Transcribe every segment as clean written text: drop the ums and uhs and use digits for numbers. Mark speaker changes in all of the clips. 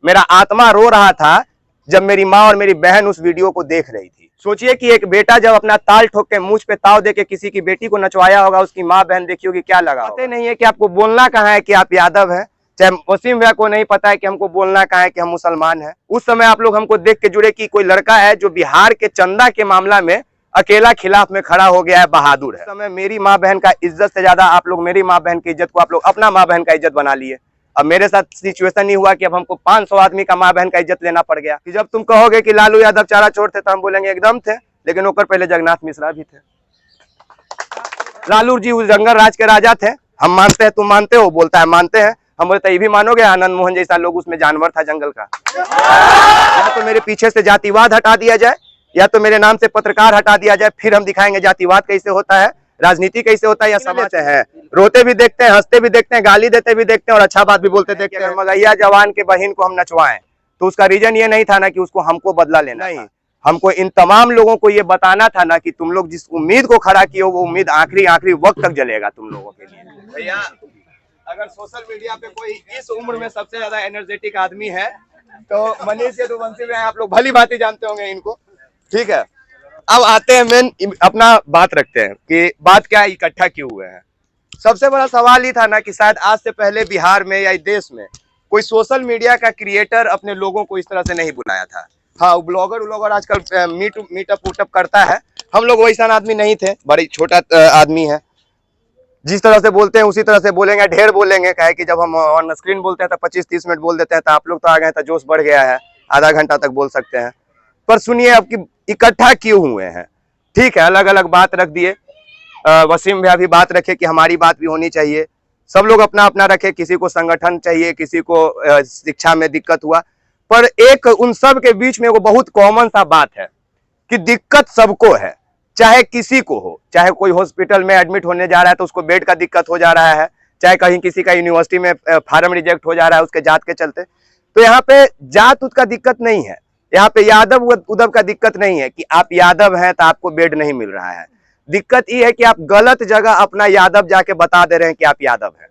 Speaker 1: मेरा आत्मा रो रहा था जब मेरी माँ और मेरी बहन उस वीडियो को देख रही थी। सोचिए कि एक बेटा जब अपना ताल ठोक के मुझ पे ताव दे के किसी की बेटी को नचवाया होगा, उसकी माँ बहन देखी होगी, क्या लगा। पता नहीं है कि आपको बोलना कहाँ है कि आप यादव हैं। चाहे वसीम भैया को नहीं पता है कि हमको बोलना कहाँ है कि हम मुसलमान हैं। उस समय आप लोग हमको देख के जुड़े कि कोई लड़का है जो बिहार के चंदा के मामला में अकेला खिलाफ में खड़ा हो गया है, बहादुर है। उस समय मेरी माँ बहन का इज्जत से ज्यादा आप लोग मेरी माँ बहन की इज्जत को आप लोग अपना माँ बहन का इज्जत बना लिए। अब मेरे साथ सिचुएशन नहीं हुआ कि अब हमको 500 आदमी का माँ बहन का इज्जत लेना पड़ गया कि जब तुम कहोगे कि लालू यादव चारा चोर थे तो हम बोलेंगे एकदम थे, लेकिन ओकर पहले जगन्नाथ मिश्रा भी थे। लालू जी उस जंगल राज के राजा थे। हम मानते हैं, तुम मानते हो? बोलता है मानते हैं। हम बोलते ये भी मानोगे? आनंद मोहन जैसा लोग उसमें जानवर था जंगल का। या तो मेरे पीछे से जातिवाद हटा दिया जाए, या तो मेरे नाम से पत्रकार हटा दिया जाए, फिर हम दिखाएंगे जातिवाद कैसे होता है, राजनीति कैसे होता है, या समाज है। रोते भी देखते हैं, हंसते भी देखते हैं, गाली देते भी देखते हैं और अच्छा बात भी बोलते देखते हैं। मगैया जवान के बहन को हम नचवाएं तो उसका रीजन ये नहीं था ना कि उसको हमको बदला लेना, नहीं, हमको इन तमाम लोगों को ये बताना था ना कि तुम लोग जिस उम्मीद को खड़ा किए हो वो उम्मीद आखिरी वक्त तक जलेगा तुम लोगों के लिए। भैया अगर सोशल मीडिया पे कोई इस उम्र में सबसे ज्यादा एनर्जेटिक आदमी है तो मनीष यदुवंशी में आप लोग भली भांति जानते होंगे इनको, ठीक है। अब आते हैं मेन अपना बात रखते हैं कि बात क्या इकट्ठा क्यों हुए हैं। सबसे बड़ा सवाल ही था ना कि शायद आज से पहले बिहार में या देश में कोई सोशल मीडिया का क्रिएटर अपने लोगों को इस तरह से नहीं बुलाया था। हाँ, ब्लॉगर आजकल मीटअप उटअप करता है, हम लोग वैसा आदमी नहीं थे, बड़ी छोटा आदमी है। जिस तरह से बोलते हैं उसी तरह से बोलेंगे, ढेर बोलेंगे। कहे कि जब हम ऑन स्क्रीन बोलते हैं तो 25-30 मिनट बोल देते हैं, तो आप लोग तो आ गए तो जोश बढ़ गया है, आधा घंटा तक बोल सकते हैं। पर सुनिए अब कि इकट्ठा क्यों हुए हैं। ठीक है, अलग अलग बात रख दिए, वसीम भैया भी बात रखे कि हमारी बात भी होनी चाहिए, सब लोग अपना अपना रखे, किसी को संगठन चाहिए, किसी को शिक्षा में दिक्कत हुआ। पर एक उन सब के बीच में वो बहुत कॉमन सा बात है कि दिक्कत सबको है, चाहे किसी को हो, चाहे कोई हॉस्पिटल में एडमिट होने जा रहा है तो उसको बेड का दिक्कत हो जा रहा है, चाहे कहीं किसी का यूनिवर्सिटी में फार्म रिजेक्ट हो जा रहा है उसके जात के चलते। तो यहाँ पे जात उत का दिक्कत नहीं है, यहाँ पे यादव उदव का दिक्कत नहीं है कि आप यादव हैं तो आपको बेड नहीं मिल रहा है। दिक्कत ये है कि आप गलत जगह अपना यादव जाके बता दे रहे हैं कि आप यादव हैं।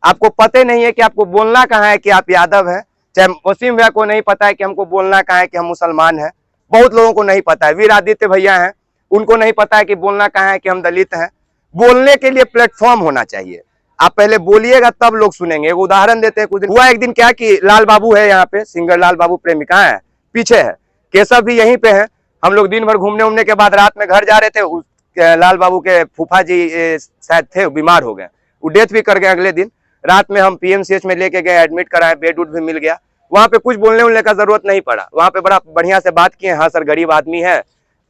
Speaker 1: आपको पता नहीं है कि आपको बोलना कहाँ है कि आप यादव हैं। चाहे वसीम भैया को नहीं पता है कि हमको बोलना कहाँ है कि हम मुसलमान हैं, बहुत लोगों को नहीं पता है। वीर आदित्य भैया हैं, उनको नहीं पता है कि बोलना कहाँ है कि हम दलित हैं। बोलने के लिए प्लेटफॉर्म होना चाहिए, आप पहले बोलिएगा तब लोग सुनेंगे। एक उदाहरण देते हैं, कुछ दिन हुआ एक दिन क्या कि लाल बाबू है यहाँ पे, सिंगर लाल बाबू प्रेमिका है, पीछे है, केशव भी यहीं पे है। हम लोग दिन भर घूमने उमने के बाद रात में घर जा रहे थे, लाल बाबू के फूफा जी शायद थे, बीमार हो गए, वो डेथ भी कर गए। अगले दिन रात में हम पीएमसीएच में लेके गए, एडमिट कराए, बेड उड भी मिल गया। वहाँ पे कुछ बोलने उलने का जरूरत नहीं पड़ा, वहाँ पे बड़ा बढ़िया से बात किए। हाँ सर, गरीब आदमी है,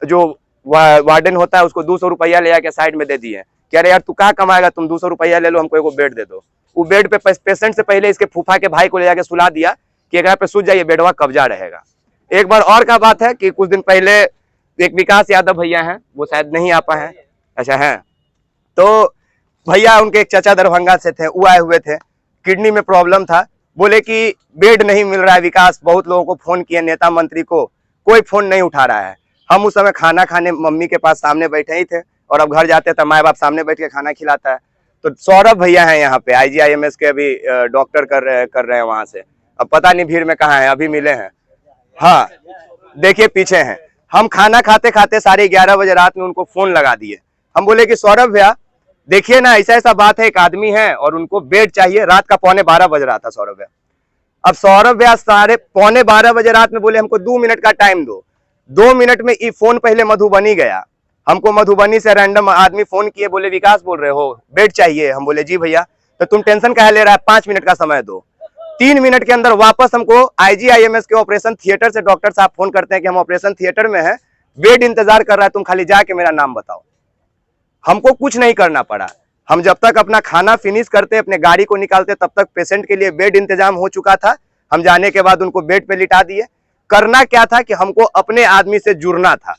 Speaker 1: जो वार्डन होता है उसको 200 रुपया ले आके साइड में दे दिए। कह रहे यार तू कहाँ कमाएगा, तुम 200 रुपया ले लो, हमको एगो बेड दे दो। वो बेड पे पेशेंट से पहले इसके फूफा के भाई को ले जाके सुला दिया कि एक पे सूझ जाइए, बेडवा कब्जा रहेगा। एक बार और का बात है कि कुछ दिन पहले एक विकास यादव भैया हैं, वो शायद नहीं आ पाए हैं, अच्छा है, तो भैया उनके एक चाचा दरभंगा से थे, वो आए हुए थे, किडनी में प्रॉब्लम था, बोले कि बेड नहीं मिल रहा है विकास, बहुत लोगों को फोन किए, नेता मंत्री को, कोई फोन नहीं उठा रहा है। हम उस समय खाना खाने मम्मी के पास सामने बैठे ही थे, और अब घर जाते तो माँ बाप सामने बैठ के खाना खिलाता है। तो सौरभ भैया हैं यहाँ पे, IGIMS के अभी डॉक्टर कर रहे हैं वहां से, अब पता नहीं भीड़ में कहाँ है, अभी मिले हैं। हाँ देखिए पीछे हैं। हम खाना खाते खाते 11:30 बजे रात में उनको फोन लगा दिए। हम बोले कि सौरभ भैया देखिए ना, ऐसा ऐसा बात है, एक आदमी है और उनको बेड चाहिए। रात का 11:15 बज रहा था सौरभ भैया। अब सौरभ भैया 11:15 बजे रात में बोले हमको 2 मिनट का टाइम दो। 2 मिनट में ये फोन पहले मधुबनी गया, हमको मधुबनी से रैंडम आदमी फोन किए, बोले विकास बोल रहे हो, बेड चाहिए। हम बोले जी भैया। तो तुम टेंशन काहे ले रहा है, 5 मिनट का समय दो। 3 मिनट के अंदर वापस हमको IGIMS के ऑपरेशन थिएटर से डॉक्टर साहब फोन करते हैं कि हम ऑपरेशन थिएटर में हैं, बेड इंतजार कर रहा है, तुम खाली जाके मेरा नाम बताओ। हमको कुछ नहीं करना पड़ा, हम जब तक अपना खाना फिनिश करते, अपने गाड़ी को निकालते, तब तक पेशेंट के लिए बेड इंतजाम हो चुका था। हम जाने के बाद उनको बेड पे लिटा दिए। करना क्या था कि हमको अपने आदमी से जुड़ना था,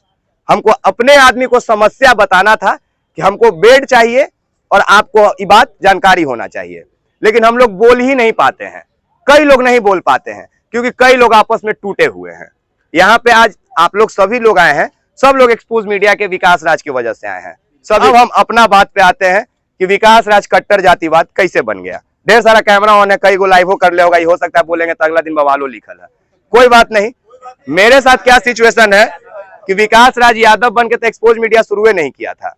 Speaker 1: हमको अपने आदमी को समस्या बताना था कि हमको बेड चाहिए और आपको ये बात जानकारी होना चाहिए। लेकिन हम लोग बोल ही नहीं पाते हैं, कई लोग नहीं बोल पाते हैं क्योंकि कई लोग आपस में टूटे हुए हैं। यहाँ पे आज आप लोग सभी लोग आए हैं, सब लोग एक्सपोज मीडिया के विकास राज की वजह से आए हैं। सब हम अपना बात पे आते हैं कि विकास राज कट्टर जातिवाद कैसे बन गया। ढेर सारा कैमरा ऑन है, कई को लाइव कर ले होगा, ये हो सकता है बोलेंगे तो अगला दिन बवालो लिखल है। कोई बात नहीं। मेरे साथ क्या सिचुएशन है कि विकास राज यादव बन के तो एक्सपोज मीडिया शुरू नहीं किया था।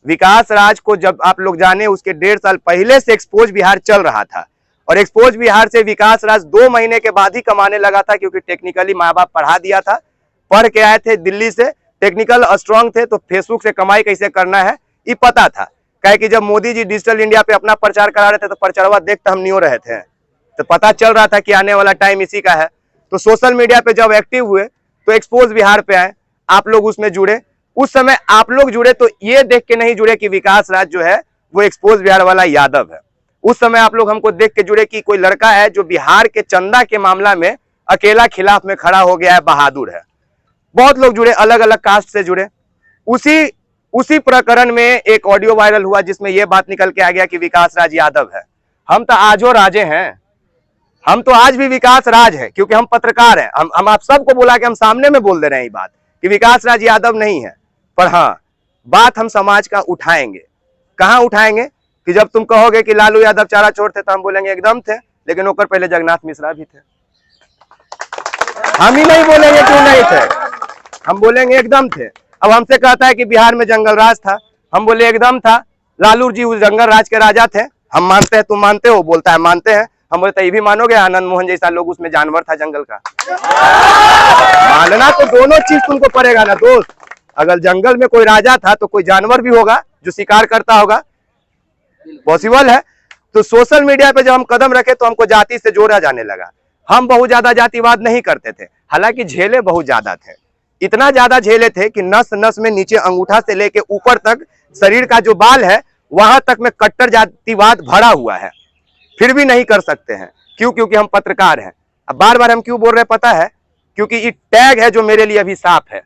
Speaker 1: विकास राज को जब आप लोग जाने उसके 1.5 साल पहले से एक्सपोज बिहार चल रहा था, और एक्सपोज बिहार से विकास राज 2 महीने के बाद ही कमाने लगा था, क्योंकि टेक्निकली माँ बाप पढ़ा दिया था, पढ़ के आए थे दिल्ली से, टेक्निकल स्ट्रांग थे, तो फेसबुक से कमाई कैसे करना है ये पता था। कहे कि जब मोदी जी डिजिटल इंडिया पे अपना प्रचार करा रहे थे तो प्रचारवा देखते हम नहीं हो रहे थे, तो पता चल रहा था कि आने वाला टाइम इसी का है। तो सोशल मीडिया पे जब एक्टिव हुए तो एक्सपोज बिहार पे आए, आप लोग उसमें जुड़े। उस समय आप लोग जुड़े तो ये देख के नहीं जुड़े कि विकास राज जो है वो एक्सपोज बिहार वाला यादव है। उस समय आप लोग हमको देख के जुड़े कि कोई लड़का है जो बिहार के चंदा के मामला में अकेला खिलाफ में खड़ा हो गया है, बहादुर है। बहुत लोग जुड़े, अलग अलग कास्ट से जुड़े। उसी प्रकरण में एक ऑडियो वायरल हुआ जिसमें यह बात निकल के आ गया कि विकास राज यादव है। हम तो आजो राजे हैं, हम तो आज भी विकास राज है, क्योंकि हम पत्रकार हैं। हम आप सबको बोला कि हम सामने में बोल दे रहे हैं ये बात कि विकास राज यादव नहीं है। पर हाँ, बात हम समाज का उठाएंगे। कहां उठाएंगे कि जब तुम कहोगे कि लालू यादव चारा चोर थे, तो हम बोलेंगे एकदम थे, लेकिन ओकर पहले जगन्नाथ मिश्रा भी थे। हम ही नहीं बोलेंगे क्यों नहीं थे, हम बोलेंगे एकदम थे। अब हमसे कहता है कि बिहार में जंगल राज था, हम बोले एकदम था। लालू जी उस जंगल राज के राजा थे, हम मानते हैं, तुम मानते हो? बोलता है मानते हैं। हम बोले तो ये भी मानोगे आनंद मोहन जैसा लोग उसमें जानवर था जंगल का? मानना तो दोनों चीज तुमको पड़ेगा ना दोस्त। अगर जंगल में कोई राजा था तो कोई जानवर भी होगा जो शिकार करता होगा, पॉसिबल है। तो सोशल मीडिया पे जब हम कदम रखे तो हमको जाति से जोड़ा जाने लगा। हम बहुत ज्यादा जातिवाद नहीं करते थे, हालांकि झेले बहुत ज्यादा थे। इतना ज्यादा झेले थे कि नस नस में नीचे अंगूठा से लेके ऊपर तक शरीर का जो बाल है वहां तक में कट्टर जातिवाद भरा हुआ है, फिर भी नहीं कर सकते हैं। क्यों? क्योंकि हम पत्रकार हैं। अब बार बार हम क्यों बोल रहे पता है? क्योंकि ये टैग है जो मेरे लिए अभी साफ है।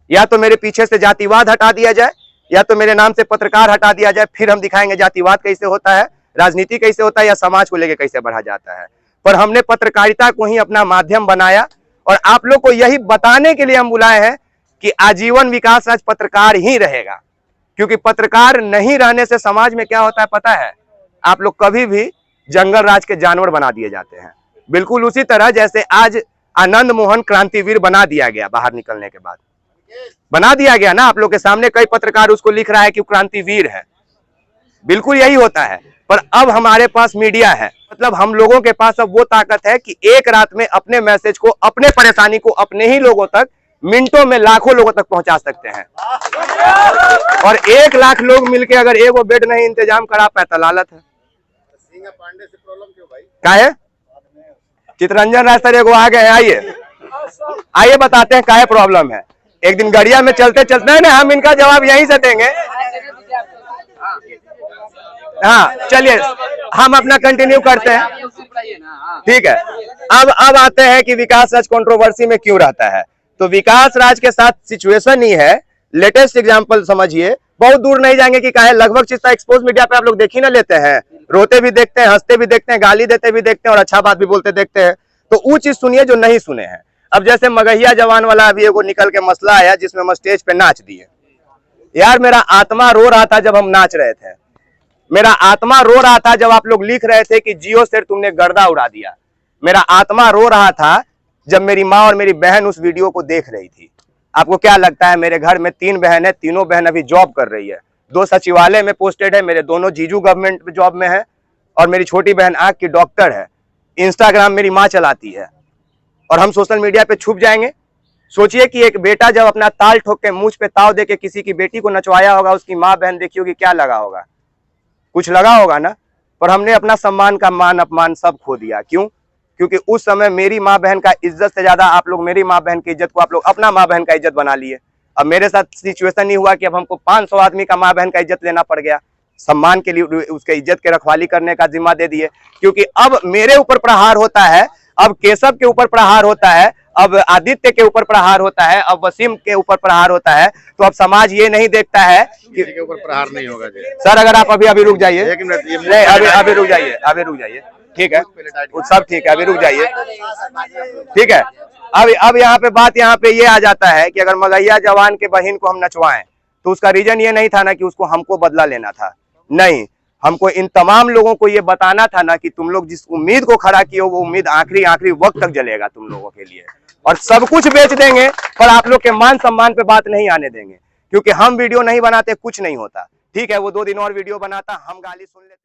Speaker 1: या तो मेरे पीछे से जातिवाद हटा दिया जाए, या तो मेरे नाम से पत्रकार हटा दिया जाए, फिर हम दिखाएंगे जातिवाद कैसे होता है, राजनीति कैसे होता है, या समाज को लेकर कैसे बढ़ा जाता है। पर हमने पत्रकारिता को ही अपना माध्यम बनाया, और आप लोग को यही बताने के लिए हम बुलाए हैं कि आजीवन विकास राज पत्रकार ही रहेगा। क्योंकि पत्रकार नहीं रहने से समाज में क्या होता है पता है? आप लोग कभी भी जंगल राज के जानवर बना दिए जाते हैं। बिल्कुल उसी तरह जैसे आज आनंद मोहन क्रांतिवीर बना दिया गया, बाहर निकलने के बाद बना दिया गया ना। आप लोग के सामने कई पत्रकार उसको लिख रहा है कि क्रांतिवीर है। बिल्कुल यही होता है। पर अब हमारे पास मीडिया है, मतलब हम लोगों के पास अब वो ताकत है कि एक रात में अपने मैसेज को, अपने परेशानी को अपने ही लोगों तक मिनटों में लाखों लोगों तक पहुंचा सकते हैं। और 1 लाख लोग मिलके अगर एगो बेड नहीं इंतजाम करा पाए तो लालत है। पांडे से प्रॉब्लम क्यों भाई? क्या है? चितरंजन राय सर एगो आ गए हैं, आइए बताते हैं क्या है प्रॉब्लम है। एक दिन गड़िया में चलते चलते ना, हम इनका जवाब यहीं से देंगे। हाँ चलिए हम अपना कंटिन्यू करते हैं, ठीक है। अब आते हैं कि विकास राज कंट्रोवर्सी में क्यों रहता है। तो विकास राज के साथ सिचुएशन ही है, लेटेस्ट एग्जांपल समझिए, बहुत दूर नहीं जाएंगे कि काहे लगभग चीज एक्सपोज मीडिया पे आप लोग देख ही ना लेते हैं, रोते भी देखते हैं, हंसते भी देखते हैं, गाली देते भी देखते हैं, और अच्छा बात भी बोलते देखते हैं। तो वो चीज सुनिए जो नहीं सुने हैं। अब जैसे मगहिया जवान वाला अभी एगो निकल के मसला आया जिसमें हम स्टेज पे नाच दिए। यार मेरा आत्मा रो रहा था जब हम नाच रहे थे, मेरा आत्मा रो रहा था जब आप लोग लिख रहे थे कि जियो से तुमने गर्दा उड़ा दिया। मेरा आत्मा रो रहा था जब मेरी माँ और मेरी बहन उस वीडियो को देख रही थी। आपको क्या लगता है? मेरे घर में 3 बहन है, तीनों बहन अभी जॉब कर रही है। 2 सचिवालय में पोस्टेड है, मेरे दोनों जीजू गवर्नमेंट जॉब में है, और मेरी छोटी बहन आंख की डॉक्टर है। इंस्टाग्राम मेरी माँ चलाती है, और हम सोशल मीडिया पे छुप जाएंगे। सोचिए कि एक बेटा जब अपना ताल ठोक के मुझ पे ताव दे के किसी की बेटी को नचवाया होगा, उसकी माँ बहन देखी होगी, क्या लगा होगा? कुछ लगा होगा ना। पर हमने अपना सम्मान का मान अपमान सब खो दिया। क्यों? क्योंकि उस समय मेरी माँ बहन का इज्जत से ज्यादा आप लोग मेरी माँ बहन की इज्जत को आप लोग अपना माँ बहन का इज्जत बना लिए। अब मेरे साथ सिचुएशन नहीं हुआ कि अब हमको 500 आदमी का माँ बहन का इज्जत लेना पड़ गया, सम्मान के लिए उसके इज्जत के रखवाली करने का जिम्मा दे दिए। क्योंकि अब मेरे ऊपर प्रहार होता है, अब केशव के ऊपर प्रहार होता है, अब आदित्य के ऊपर प्रहार होता है, अब वसीम के ऊपर प्रहार होता है। तो अब समाज ये नहीं देखता है कि
Speaker 2: के ऊपर प्रहार नहीं होगा जी।
Speaker 1: सर अगर आप अभी रुक जाइए,
Speaker 2: नहीं
Speaker 1: अभी रुक जाइए, ठीक है, सब ठीक है, अभी रुक जाइए, ठीक है। अब यहाँ पे बात यहाँ पे ये आ जाता है कि अगर मगहिया जवान के बहन को हम नचवाएं तो उसका रीजन ये नहीं था ना कि उसको हमको बदला लेना था, नहीं, हमको इन तमाम लोगों को ये बताना था ना कि तुम लोग जिस उम्मीद को खड़ा किए हो वो उम्मीद आखिरी आखिरी वक्त तक जलेगा तुम लोगों के लिए, और सब कुछ बेच देंगे पर आप लोग के मान सम्मान पे बात नहीं आने देंगे, क्योंकि हम वीडियो नहीं बनाते कुछ नहीं होता। ठीक है, वो 2 दिन और वीडियो बनाता, हम गाली सुन लेते।